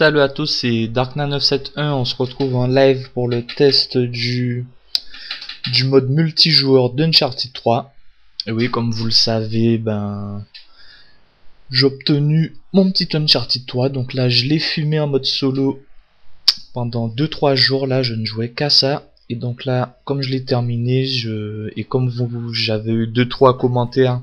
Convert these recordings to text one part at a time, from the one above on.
Salut à tous, c'est Darkna971, on se retrouve en live pour le test du mode multijoueur d'Uncharted 3. Et oui, comme vous le savez, j'ai obtenu mon petit Uncharted 3, donc là je l'ai fumé en mode solo pendant 2-3 jours, là je ne jouais qu'à ça. Et donc là, comme je l'ai terminé, et comme j'avais eu 2-3 commentaires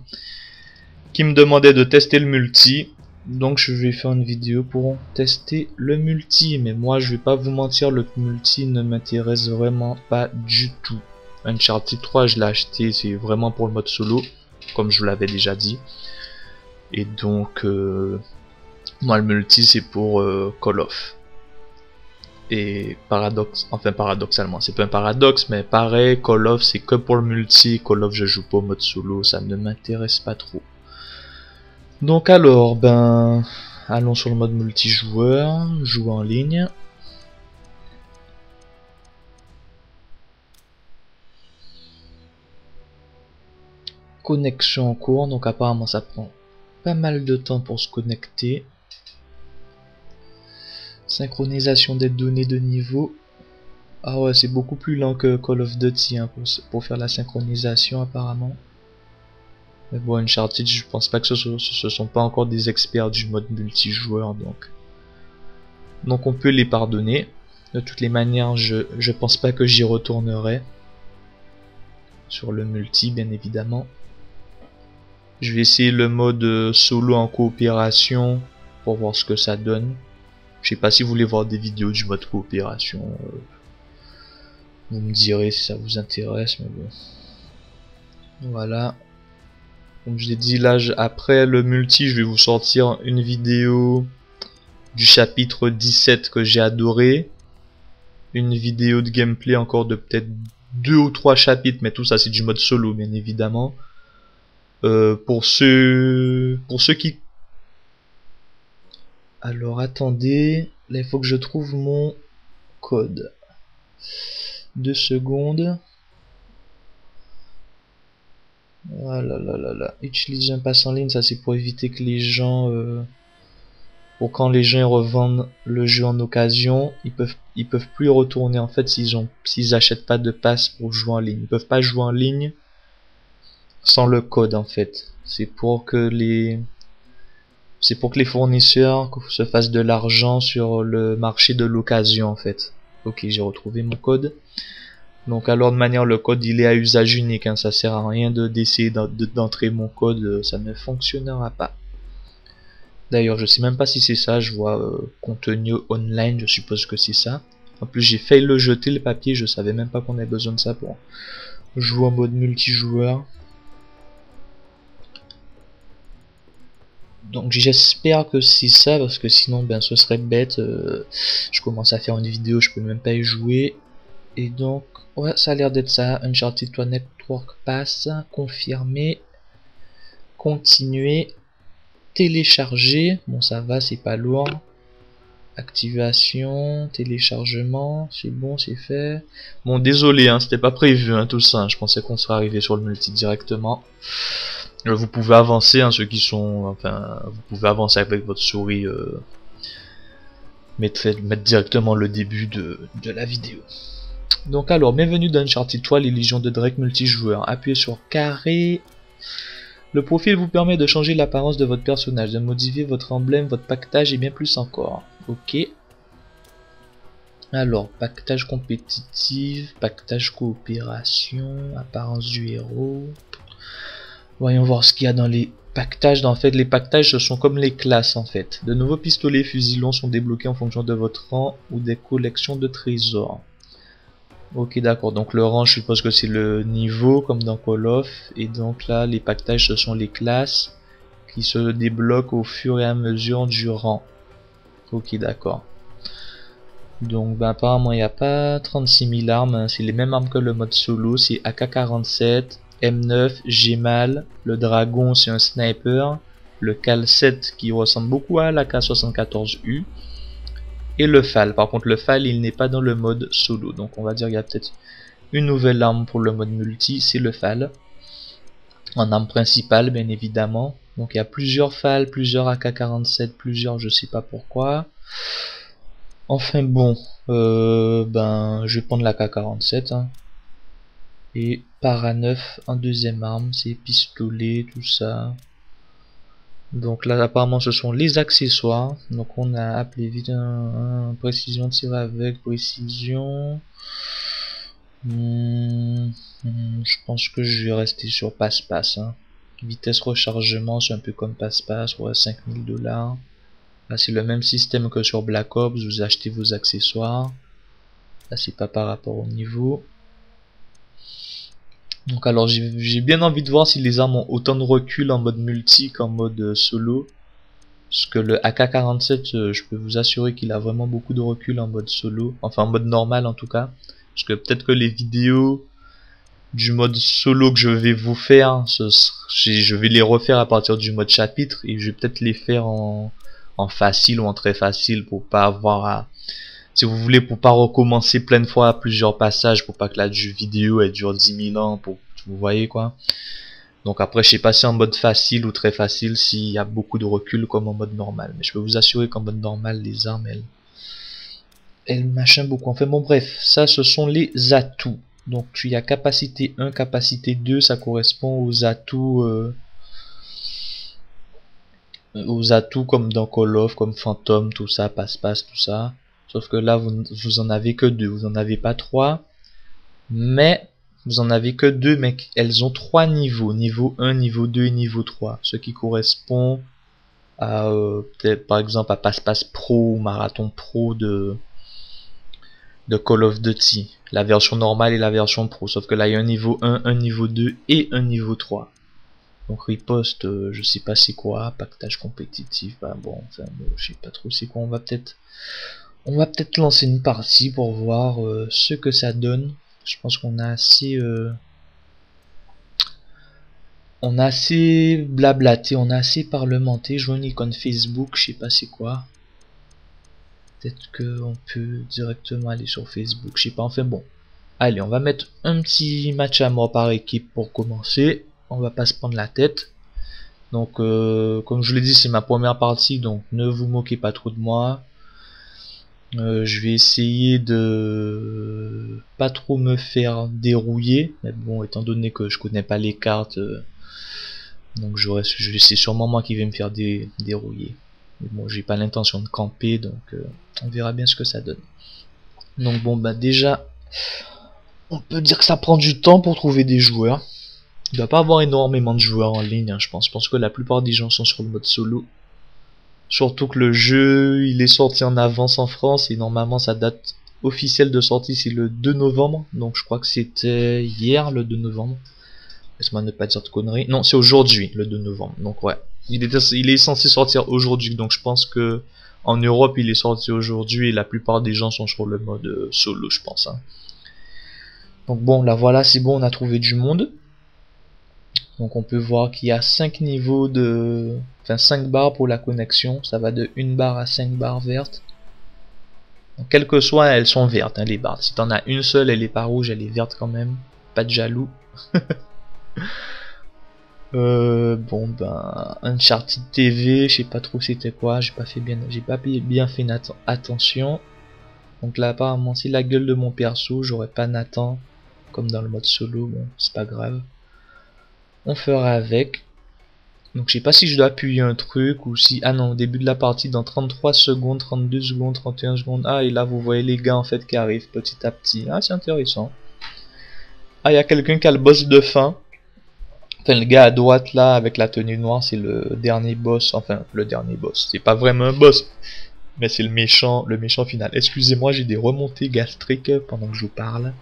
qui me demandaient de tester le multi, donc je vais faire une vidéo pour tester le multi. Mais moi je vais pas vous mentir, le multi ne m'intéresse vraiment pas du tout. Uncharted 3 je l'ai acheté, c'est vraiment pour le mode solo, comme je vous l'avais déjà dit. Et donc moi le multi c'est pour Call of. Et paradoxalement, c'est pas un paradoxe, mais pareil, Call of c'est que pour le multi. Call of je joue pas au mode solo, ça ne m'intéresse pas trop. Donc alors, allons sur le mode multijoueur, jouer en ligne. Connexion en cours, donc apparemment ça prend pas mal de temps pour se connecter. Synchronisation des données de niveau. Ah ouais, c'est beaucoup plus lent que Call of Duty hein, pour faire la synchronisation apparemment. Mais bon, Uncharted, je pense pas que ce sont pas encore des experts du mode multijoueur, donc on peut les pardonner. De toutes les manières, je pense pas que j'y retournerai sur le multi, bien évidemment. Je vais essayer le mode solo en coopération pour voir ce que ça donne. Je sais pas si vous voulez voir des vidéos du mode coopération. Vous me direz si ça vous intéresse, mais bon. Voilà. Comme je l'ai dit, là, après le multi, je vais vous sortir une vidéo du chapitre 17 que j'ai adoré. Une vidéo de gameplay encore de peut-être 2 ou 3 chapitres, mais tout ça c'est du mode solo, bien évidemment. Pour ceux qui... Alors attendez, là il faut que je trouve mon code. 2 secondes. Voilà, là. Utiliser un pass en ligne, ça c'est pour éviter que les gens, pour quand les gens revendent le jeu en occasion, ils peuvent plus retourner en fait s'ils achètent pas de pass pour jouer en ligne. Ils peuvent pas jouer en ligne sans le code en fait. C'est pour que les fournisseurs se fassent de l'argent sur le marché de l'occasion en fait. Ok, j'ai retrouvé mon code. Donc alors de manière, le code il est à usage unique, hein, ça sert à rien d'essayer d'entrer mon code, ça ne fonctionnera pas. D'ailleurs je sais même pas si c'est ça, je vois contenu online, je suppose que c'est ça. En plus j'ai failli le jeter le papier, je savais même pas qu'on avait besoin de ça pour jouer en mode multijoueur. Donc j'espère que c'est ça, parce que sinon ce serait bête, je commence à faire une vidéo, je peux même pas y jouer. Et donc ouais, ça a l'air d'être ça. Uncharted 3 Network Pass, confirmer, continuer, télécharger, bon ça va, c'est pas lourd, activation, téléchargement, c'est bon, c'est fait. Bon désolé, hein, c'était pas prévu hein, tout ça, hein. Je pensais qu'on serait arrivé sur le multi directement. Vous pouvez avancer, hein, ceux qui sont, vous pouvez avancer avec votre souris, mettre directement le début de la vidéo. Donc alors, bienvenue dans Uncharted 3, les légions de Drake multijoueur. Appuyez sur carré. Le profil vous permet de changer l'apparence de votre personnage, de modifier votre emblème, votre pactage et bien plus encore. Ok. Alors, pactage compétitif, pactage coopération, apparence du héros. Voyons voir ce qu'il y a dans les pactages. En fait, les pactages, ce sont comme les classes en fait. De nouveaux pistolets fusil longs sont débloqués en fonction de votre rang ou des collections de trésors. Ok, d'accord, donc le rang je suppose que c'est le niveau comme dans Call of, et donc là les pactages ce sont les classes qui se débloquent au fur et à mesure du rang. Ok, d'accord. Donc apparemment il n'y a pas 36 000 armes, hein. C'est les mêmes armes que le mode solo, c'est AK-47, M9, Gemal, le dragon c'est un sniper, le Cal 7 qui ressemble beaucoup à l'AK-74U. et le FAL. Par contre le FAL il n'est pas dans le mode solo, donc on va dire qu'il y a peut-être une nouvelle arme pour le mode multi, c'est le FAL. En arme principale bien évidemment. Donc il y a plusieurs FAL, plusieurs AK-47, plusieurs je sais pas pourquoi. Enfin bon, ben je vais prendre l'AK-47 hein. Et para 9 en deuxième arme, c'est pistolet, tout ça. Donc là apparemment ce sont les accessoires. Donc on a appelé vite précision, tir avec précision. Je pense que je vais rester sur passe-passe hein. Vitesse rechargement c'est un peu comme passe-passe, ouais, 5000 $. Là c'est le même système que sur Black Ops, vous achetez vos accessoires. Là c'est pas par rapport au niveau. Donc alors j'ai bien envie de voir si les armes ont autant de recul en mode multi qu'en mode solo. Parce que le AK-47 je peux vous assurer qu'il a vraiment beaucoup de recul en mode solo. Enfin en mode normal en tout cas. Parce que peut-être que les vidéos du mode solo que je vais vous faire, je vais les refaire à partir du mode chapitre. Et je vais peut-être les faire en facile ou en très facile pour pas avoir à... Si vous voulez, pour pas recommencer plein de fois plusieurs passages, pour pas que la vidéo elle dure 10 000 ans, pour vous voyez quoi. Donc après je sais pas si en mode facile ou très facile, s'il y a beaucoup de recul comme en mode normal. Mais je peux vous assurer qu'en mode normal, les armes elles machin beaucoup. Enfin bon bref, ça ce sont les atouts. Donc il y a capacité 1, capacité 2, ça correspond aux atouts comme dans Call of, comme Phantom, tout ça, passe-passe, tout ça. Sauf que là, vous en avez que 2, vous en avez pas 3. Mais, vous en avez que 2, mais elles ont 3 niveaux. Niveau 1, niveau 2 et niveau 3. Ce qui correspond à, peut-être par exemple, à Passe-Passe Pro ou Marathon Pro de Call of Duty. La version normale et la version Pro. Sauf que là, il y a un niveau 1, un niveau 2 et un niveau 3. Donc riposte, je sais pas c'est quoi, pactage compétitif, bah bon, enfin, je sais pas trop c'est quoi, on va peut-être lancer une partie pour voir ce que ça donne. Je pense qu'on a assez blablaté, on a assez parlementé. Je vois une icône Facebook, je sais pas c'est quoi. Peut-être que on peut directement aller sur Facebook, je sais pas, enfin bon. Allez, on va mettre un petit match à mort par équipe pour commencer. On va pas se prendre la tête. Donc comme je l'ai dit, c'est ma première partie, donc ne vous moquez pas trop de moi. Je vais essayer de pas trop me faire dérouiller, mais bon, étant donné que je connais pas les cartes, donc c'est sûrement moi qui vais me faire dérouiller. Mais bon, j'ai pas l'intention de camper, donc on verra bien ce que ça donne. Donc bon, bah déjà, on peut dire que ça prend du temps pour trouver des joueurs. Il doit pas avoir énormément de joueurs en ligne, hein, je pense. Je pense que la plupart des gens sont sur le mode solo. Surtout que le jeu, il est sorti en avance en France et normalement sa date officielle de sortie c'est le 2 novembre. Donc je crois que c'était hier le 2 novembre. Laisse-moi ne pas dire de conneries. Non, c'est aujourd'hui le 2 novembre. Donc ouais, il est censé sortir aujourd'hui. Donc je pense que en Europe il est sorti aujourd'hui et la plupart des gens sont sur le mode solo, je pense. Hein. Donc bon, là voilà, c'est bon, on a trouvé du monde. Donc on peut voir qu'il y a 5 niveaux de... Enfin 5 barres pour la connexion. Ça va de 1 barre à 5 barres vertes. Donc quelles que soient, elles sont vertes hein, les barres. Si t'en as une seule, elle est pas rouge, elle est verte quand même. Pas de jaloux. Bon ben... Uncharted TV, je sais pas trop c'était quoi. J'ai pas bien fait attention. Donc là apparemment c'est la gueule de mon perso. J'aurais pas Nathan. Comme dans le mode solo, bon c'est pas grave. On fera avec. Donc je sais pas si je dois appuyer un truc ou si... Ah non, au début de la partie, dans 33 secondes, 32 secondes, 31 secondes. Ah, et là vous voyez les gars en fait qui arrivent petit à petit. Ah, c'est intéressant. Ah, il y a quelqu'un qui a le boss de fin. Enfin, le gars à droite là, avec la tenue noire, c'est le dernier boss. Enfin, le dernier boss. C'est pas vraiment un boss. Mais c'est le méchant final. Excusez-moi, j'ai des remontées gastriques pendant que je vous parle.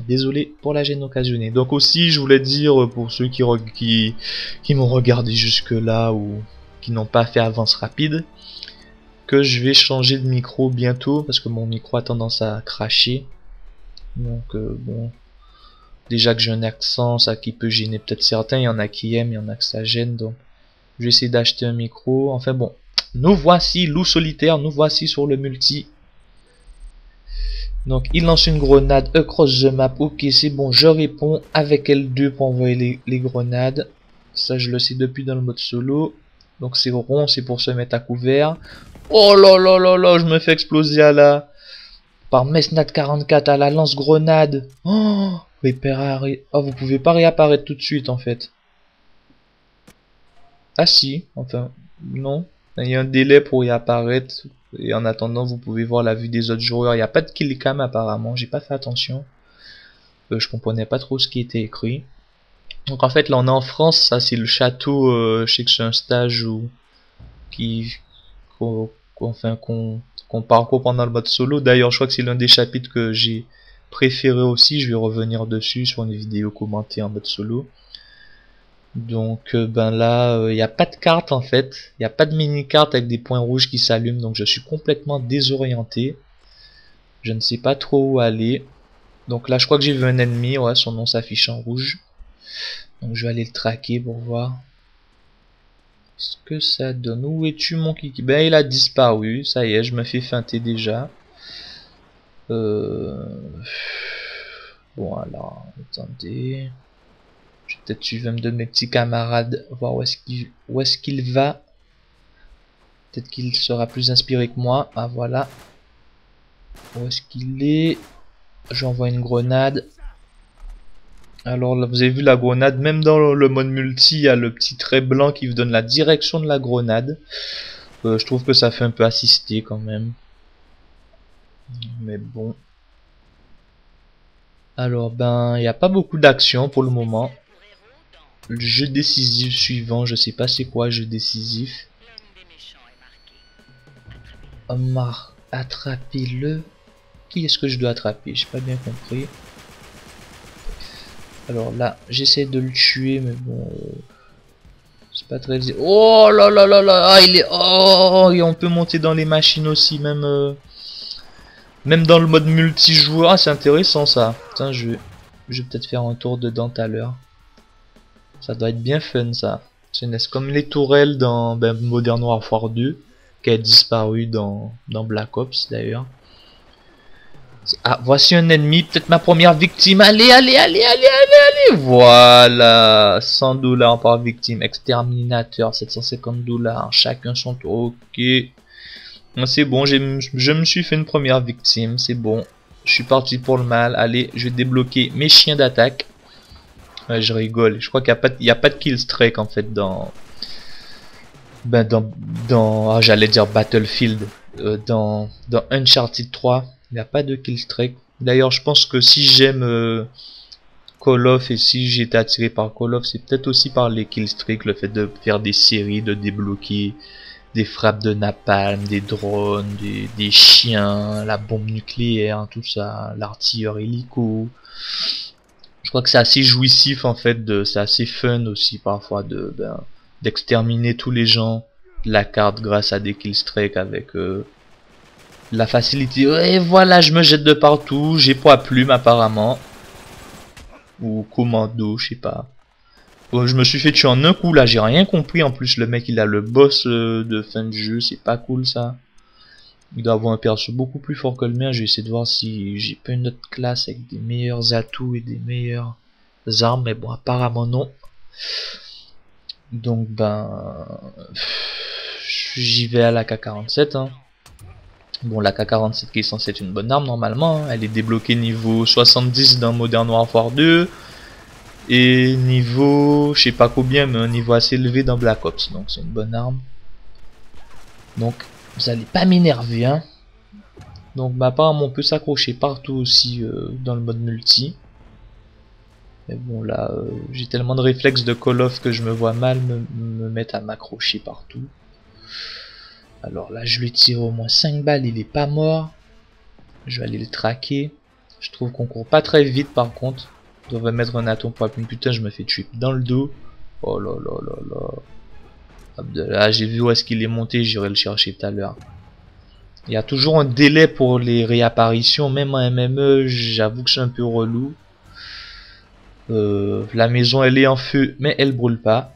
Désolé pour la gêne occasionnée. Donc aussi je voulais dire pour ceux qui m'ont regardé jusque là ou qui n'ont pas fait avance rapide que je vais changer de micro bientôt parce que mon micro a tendance à cracher. Donc bon, déjà que j'ai un accent, ça qui peut gêner peut-être certains, il y en a qui aiment, il y en a que ça gêne, donc je vais essayer d'acheter un micro. Enfin bon, Nous voici, loup solitaire, nous voici sur le multi. Donc il lance une grenade across the map. Ok, c'est bon, je réponds avec L2 pour envoyer les grenades. Ça je le sais depuis dans le mode solo. Donc c'est rond, c'est pour se mettre à couvert. Oh là là là là, je me fais exploser à la... Par Mesnat 44 à la lance-grenade. Oh, oh, vous pouvez pas réapparaître tout de suite en fait. Ah si, enfin, non. Il y a un délai pour y apparaître. Et en attendant, vous pouvez voir la vue des autres joueurs. Il n'y a pas de kill cam apparemment. J'ai pas fait attention. Je comprenais pas trop ce qui était écrit. Donc en fait, là on est en France. Ça c'est le château. Je sais que c'est un stage où qu'on parcourt pendant le mode solo. D'ailleurs, je crois que c'est l'un des chapitres que j'ai préféré aussi. Je vais revenir dessus sur une vidéo commentée en mode solo. Donc ben là, il n'y a pas de carte en fait. Il n'y a pas de mini-carte avec des points rouges qui s'allument. Donc je suis complètement désorienté. Je ne sais pas trop où aller. Donc là, je crois que j'ai vu un ennemi. Ouais, son nom s'affiche en rouge. Donc je vais aller le traquer pour voir ce que ça donne. Où es-tu mon kiki? Ben il a disparu. Ça y est, je me fais feinter déjà. Bon alors, attendez. Je vais peut-être suivre un de mes petits camarades, voir où est-ce qu'il va. Peut-être qu'il sera plus inspiré que moi. Ah voilà. Où est-ce qu'il est? J'envoie une grenade. Alors là, vous avez vu la grenade, même dans le mode multi, il y a le petit trait blanc qui vous donne la direction de la grenade. Je trouve que ça fait un peu assister quand même. Mais bon. Alors ben, il n'y a pas beaucoup d'action pour le moment. Le jeu décisif suivant, je sais pas c'est quoi jeu décisif. Omar, attrapez-le. Qui est-ce que je dois attraper? J'ai pas bien compris. Alors là, j'essaie de le tuer, mais bon, c'est pas très... Oh là là là là, ah, il est... Oh, et on peut monter dans les machines aussi, même même dans le mode multijoueur. Ah, c'est intéressant ça. Putain, je vais peut-être faire un tour dedans tout à l'heure. Ça doit être bien fun ça. C'est comme les tourelles dans Modern Warfare 2, qui a disparu dans Black Ops d'ailleurs. Ah, voici un ennemi, peut-être ma première victime. Allez, allez, allez, allez, allez, allez. Voilà, 100 $ par victime. Exterminateur, 750 $. Chacun son tour. Ok. C'est bon, je me suis fait une première victime. C'est bon. Je suis parti pour le mal. Allez, je vais débloquer mes chiens d'attaque. Ouais, je rigole. Je crois qu'il n'y a pas de kill streak en fait dans... Ah, j'allais dire Battlefield. Dans Uncharted 3. Il n'y a pas de kill streak. D'ailleurs, je pense que si j'aime Call of et si j'ai été attiré par Call of, c'est peut-être aussi par les kill streak, le fait de faire des séries, de débloquer des frappes de napalm, des drones, des chiens, la bombe nucléaire, tout ça, l'artilleur hélico. Je crois que c'est assez jouissif en fait, c'est assez fun aussi parfois d'exterminer tous les gens de la carte grâce à des kill streak avec la facilité. Et voilà, je me jette de partout. J'ai poids plume apparemment. Ou commando, je sais pas. Bon, je me suis fait tuer en un coup là, j'ai rien compris. En plus, le mec il a le boss de fin de jeu. C'est pas cool ça. Il doit avoir un perso beaucoup plus fort que le mien. Je vais essayer de voir si j'ai pas une autre classe avec des meilleurs atouts et des meilleures armes. Mais bon, apparemment non. Donc ben... J'y vais à la K47 hein. Bon, la K47 qui est censée être une bonne arme normalement, hein. Elle est débloquée niveau 70 dans Modern Warfare 2 et niveau, je sais pas combien, mais un niveau assez élevé dans Black Ops, donc c'est une bonne arme. Donc vous allez pas m'énerver hein. Donc bah, apparemment on peut s'accrocher partout aussi dans le mode multi. Mais bon là, j'ai tellement de réflexes de Call of que je me vois mal me mettre à m'accrocher partout. Alors là, je lui tire au moins 5 balles, il est pas mort. Je vais aller le traquer. Je trouve qu'on court pas très vite par contre. On devrait mettre un atom pour appuyer. Putain, je me fais tuer dans le dos. Oh là là là là. Abdallah, j'ai vu où est-ce qu'il est monté, j'irai le chercher tout à l'heure. Il y a toujours un délai pour les réapparitions, même en MME, j'avoue que c'est un peu relou. La maison elle est en feu, mais elle brûle pas.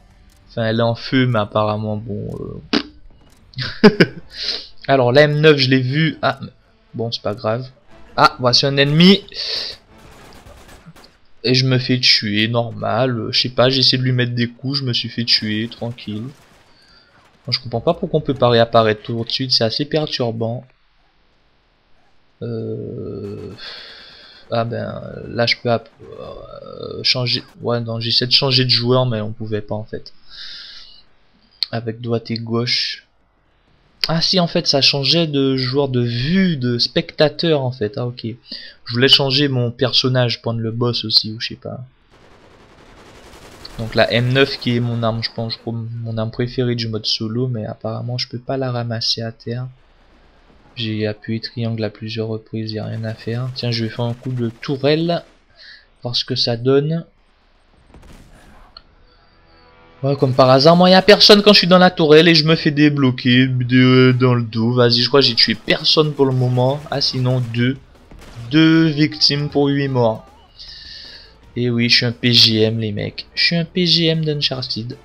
Enfin, elle est en feu, mais apparemment, bon... Alors la M9 je l'ai vu. Ah bon c'est pas grave. Ah voici un ennemi. Et je me fais tuer, normal. Je sais pas, j'ai essayé de lui mettre des coups, je me suis fait tuer, tranquille. Moi, je comprends pas pourquoi on peut pas réapparaître tout de suite, c'est assez perturbant. Ah ben là je peux changer. Ouais non, j'essaie de changer de joueur mais on pouvait pas en fait. Avec droite et gauche. Ah si en fait ça changeait de joueur de vue, de spectateur en fait. Ah ok. Je voulais changer mon personnage, prendre le boss aussi ou je sais pas. Donc la M9 qui est mon arme, je pense, mon arme préférée du mode solo, mais apparemment je peux pas la ramasser à terre. J'ai appuyé triangle à plusieurs reprises, y a rien à faire. Tiens, je vais faire un coup de tourelle, voir ce que ça donne. Ouais, comme par hasard, moi y a personne quand je suis dans la tourelle et je me fais débloquer dans le dos. Vas-y, je crois que j'ai tué personne pour le moment. Ah sinon deux victimes pour 8 morts. Et oui, je suis un PGM les mecs. Je suis un PGM d'Uncharted.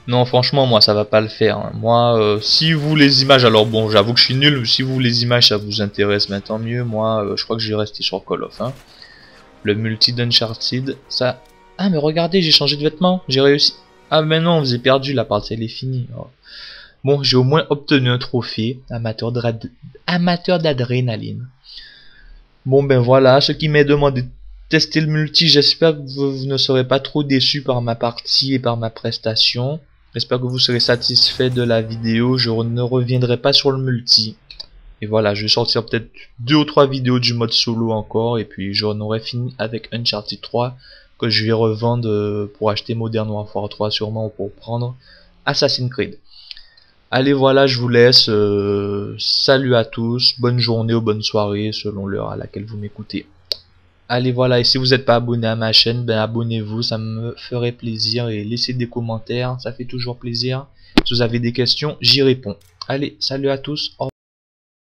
Non, franchement, moi, ça va pas le faire. Hein. Moi, si vous les images, alors bon, j'avoue que je suis nul. Si vous les images, ça vous intéresse, mais tant mieux. Moi, je crois que je vais rester sur Call of. Hein. Le multi d'Uncharted, ça... Ah, mais regardez, j'ai changé de vêtements. J'ai réussi. Ah, mais non, vous avez perdu, la partie, elle est finie. Oh. Bon, j'ai au moins obtenu un trophée. Amateur d'adrénaline. Bon, ben voilà, ce qui m'a demandé de tester le multi. J'espère que vous ne serez pas trop déçus par ma partie et par ma prestation. J'espère que vous serez satisfait de la vidéo. Je ne reviendrai pas sur le multi. Et voilà, je vais sortir peut-être 2 ou 3 vidéos du mode solo encore. Et puis j'en aurai fini avec Uncharted 3. Que je vais revendre pour acheter Modern Warfare 3 sûrement. Ou pour prendre Assassin's Creed. Allez voilà, je vous laisse. Salut à tous. Bonne journée ou bonne soirée selon l'heure à laquelle vous m'écoutez. Allez voilà, et si vous n'êtes pas abonné à ma chaîne, ben abonnez-vous, ça me ferait plaisir, et laissez des commentaires, ça fait toujours plaisir. Si vous avez des questions, j'y réponds. Allez, salut à tous, au revoir.